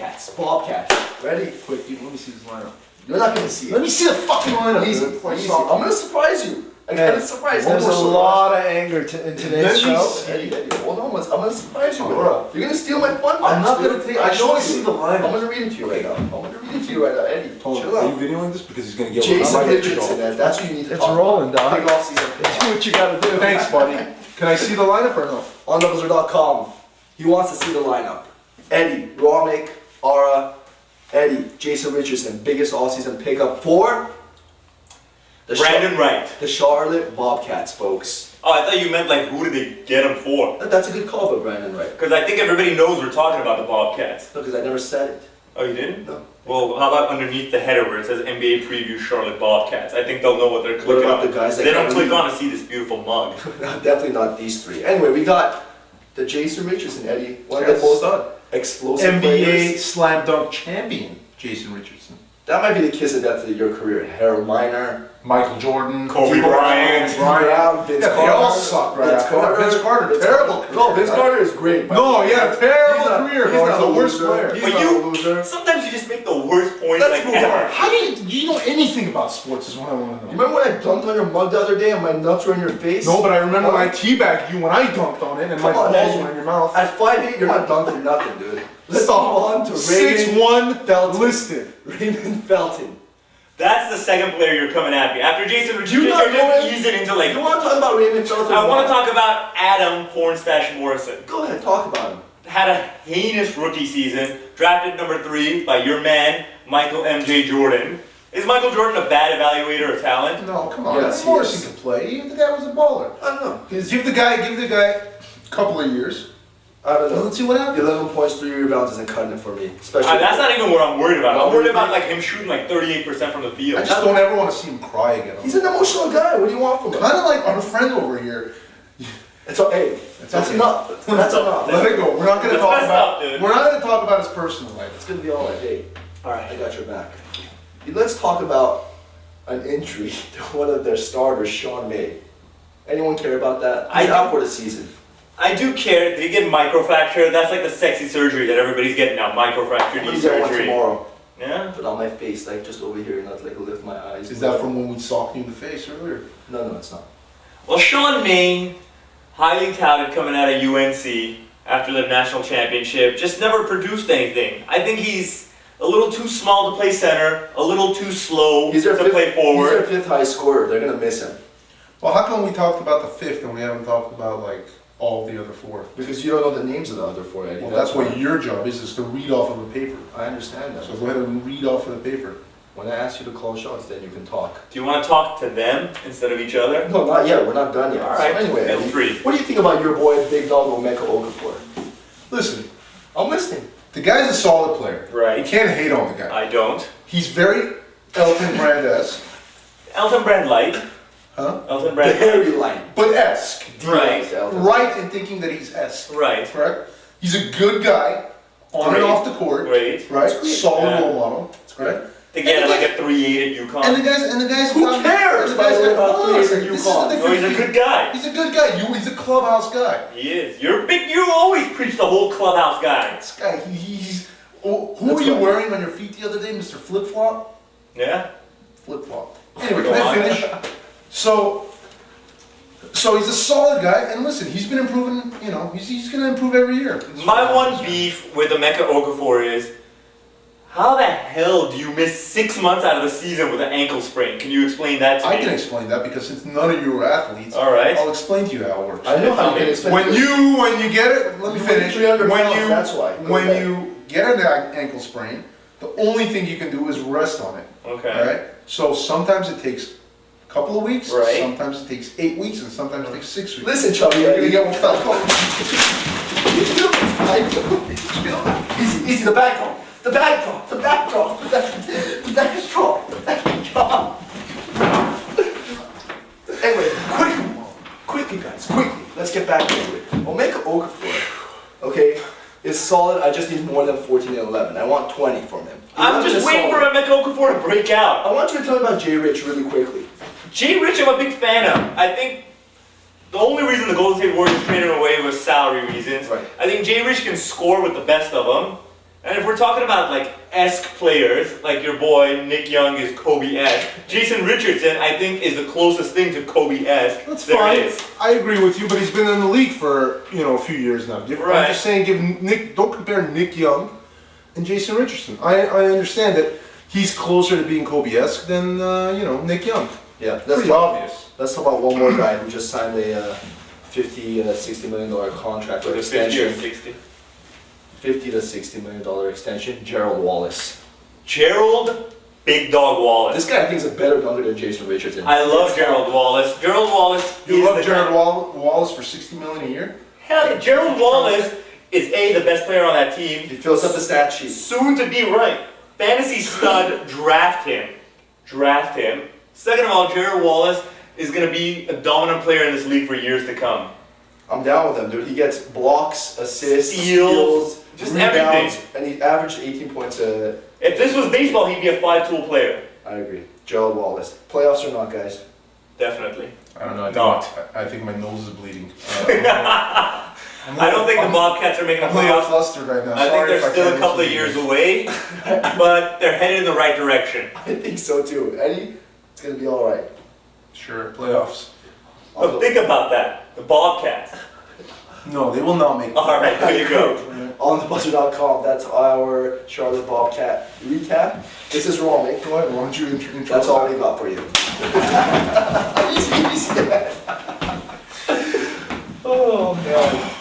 Bobcats. Ready? Quick, dude, let me see this lineup. You're not gonna see it. Let me see the fucking lineup. Easy. Dude, I'm gonna surprise you. I'm gonna surprise you. There's a lot of anger in today's show. Eddie, hold on. I'm gonna surprise you. You're gonna steal my fun facts. I'm not gonna take. I know I see the lineup. I'm gonna read it to you right now. Eddie. Chill Are out. you videoing this because he's gonna get Jason Richardson. That's what you need to It's talk rolling, about. dog. Big off-season. Do what you gotta do. Thanks, buddy. Can I see the lineup or no? Onthebuzzer.com. He wants to see the lineup. Eddie, Ramek, Ara, Eddie, Jason Richardson, biggest all-season pickup for Brandon Wright. The Charlotte Bobcats, folks. Oh, I thought you meant like who did they get him for? That's a good call by Brandon Wright. Because I think everybody knows we're talking about the Bobcats. No, because I never said it. Oh, you didn't? No. Well, how about underneath the header where it says NBA Preview Charlotte Bobcats? I think they'll know what they're clicking about on. the guys that They don't got click lead? on to see this beautiful mug. Definitely not these three. Anyway, we got the Jason Richardson, Eddie. One of the most explosive NBA players. slam dunk champion, Jason Richardson. That might be the kiss of death of your career. Harold Miner, Michael Jordan, Kobe Bryant, Brown, Vince Yeah, Carter. they all suck, right? Vince Carter, terrible career. No, Vince Carter is great. No, yeah, terrible career. He's not the a worst loser. player. He's But not you- a loser. Sometimes you just make the worst points Let's move ever. on. How do you know anything about sports is what I want to know. You remember when I dunked on your mug the other day and my nuts were in your face? No, but I remember when I teabagged you when I dunked on it and my Come on, balls Eddie. were in your mouth. At 5'8", you're not dunking nothing, dude. Let's Stop. move on to Raymond 6'1", Felton. listed. Raymond Felton. That's the second player you're coming at me. After Jason Richardson, You you're not know just him? easing into like... You want to talk about Raymond Felton? I want to talk about Adam Pornstash Morrison. Go ahead, talk about him. Had a heinous rookie season, drafted number 3 by your man, Michael MJ Jordan. Is Michael Jordan a bad evaluator of talent? No, come on. Yes, he Morrison is. can play. The guy was a baller. I don't know. Give the guy a couple of years. I don't know. Let's see what happens. 11 points, 3 rebounds isn't cutting it for me. Especially. That's not even what I'm worried about. I'm worried about like him shooting like 38% from the field. I just don't ever want to see him cry again. He's an emotional guy. What do you want from him? Kind of like our friend over here. It's okay. That's enough. That's enough. Let it go. We're not going to That's talk messed about. up, dude. We're not going to talk about his personal life. It's gonna be all right. Hey, Alright. I got your back. Let's talk about an injury to one of their starters, Sean May. Anyone care about that? He's out for the season. I do care. Did he get microfracture? That's like the sexy surgery that everybody's getting now. Microfracture I'm knee gonna get one surgery. tomorrow. Yeah? But on my face, like just over here, not like lift my eyes. Is that from when we socked you in the face earlier? No, it's not. Well, Sean Main, highly touted coming out of UNC after the national championship, just never produced anything. I think he's a little too small to play center, a little too slow to play forward. He's their 5th high scorer. They're gonna miss him Well, how come we talked about the 5th and we haven't talked about like all the other 4? because you don't know the names of the other 4, Eddie. Well, that's what your job is to read off of a paper. I understand that. So go ahead and read off of the paper. When I ask you to call shots, then you can talk. Do you want to talk to them instead of each other? No, not yet. We're not done yet. All right. So anyway, Feel Eddie, free. what do you think about your boy, big dog Emeka Okefor? Listen, I'm listening. the guy's a solid player. Right. You can't hate on the guy. I don't. He's very Elton Brand-esque. Elton Brand light. Huh? Elton Brand Very light. But esque. Right. Right in thinking that he's esque. Right. Correct? He's a good guy on Great. and off the court. Great. Right? That's great. Solid Yeah. role model. Right? They get like a 3.8 at UConn. And the guys Who cares, by the way, about players in UConn? No, he's a good guy. He's a good guy. He's a clubhouse guy. He is. You always preach the whole clubhouse guy. This guy, he's. Who That's were you right. wearing on your feet the other day, Mr. Flip Flop? Yeah? Flip Flop. Anyway, Go can I on. finish? So he's a solid guy, and listen, he's been improving. You know, he's going to improve every year. My one beef with Emeka Okefor is, how the hell do you miss 6 months out of the season with an ankle sprain? Can you explain that to me? I can explain that because since none of you are athletes, All right. I'll explain to you how it works. I know how you can explain. When you get it, let me You weigh finish. 300 When pounds, you that's why. Go when ahead. you get an ankle sprain, the only thing you can do is rest on it. Okay. All right. So sometimes it takes a couple of weeks. Right. Sometimes it takes 8 weeks, and sometimes it takes 6 weeks. Listen, Chubby, You're gonna Eddie. get one felt. Easy, the back drop. The back drop. The back drop. The back drop. The back drop. Anyway, quickly, guys, quickly. Let's get back into it. Emeka Okefor, okay, is solid. I just need more than 14 and 11. I want 20 from him. I'm 11 just is waiting for solid. Emeka Okefor to break out. I want you to tell me about Jay Rich really quickly. Jay Rich, I'm a big fan of. I think the only reason the Golden State Warriors traded him away was salary reasons. Right. I think Jay Rich can score with the best of them. And if we're talking about like esque players, like your boy Nick Young is Kobe-esque, Jason Richardson I think is the closest thing to Kobe-esque. That's there fine. is. I agree with you, but he's been in the league for a few years now. Right. I'm just saying, don't compare Nick Young and Jason Richardson. I understand that he's closer to being Kobe-esque than Nick Young. Yeah, Pretty obvious. Let's talk about one more guy who just signed a $50-60 million contract With or a 50 or extension. 60. $50-60 million extension. Gerald Wallace. Gerald Big Dog Wallace. This guy I think is a better dunker than Jason Richardson. I love Gerald Wallace. Gerald Wallace You is love the Jared guy. Wallace for $60 million a year? Hell yeah, Gerald Wallace is the best player on that team. He fills up the stat sheet. Soon to be right. Fantasy stud, draft him. Draft him. Second of all, Gerald Wallace is going to be a dominant player in this league for years to come. I'm down with him, dude. He gets blocks, assists, Steals, steals, just rebounds, and he averaged 18 points a... If this was baseball, he'd be a 5-tool player. I agree. Gerald Wallace. Playoffs or not, guys? Definitely. I don't know. Not. I think my nose is bleeding. I don't think the Bobcats are making the I'm a little playoffs. flustered right now. I think Sorry if they're still a can't couple of listen to years you. away, but they're headed in the right direction. I think so too. Eddie, it's going to be all right. Sure, playoffs. But think about that. The Bobcats. No, they will not make. All right, there you go. Onthebuzzer.com. That's our Charlotte Bobcat recap. This is Raw, mate. Go ahead. Why don't you intro? That's all we got for you. Easy, easy. Oh, man.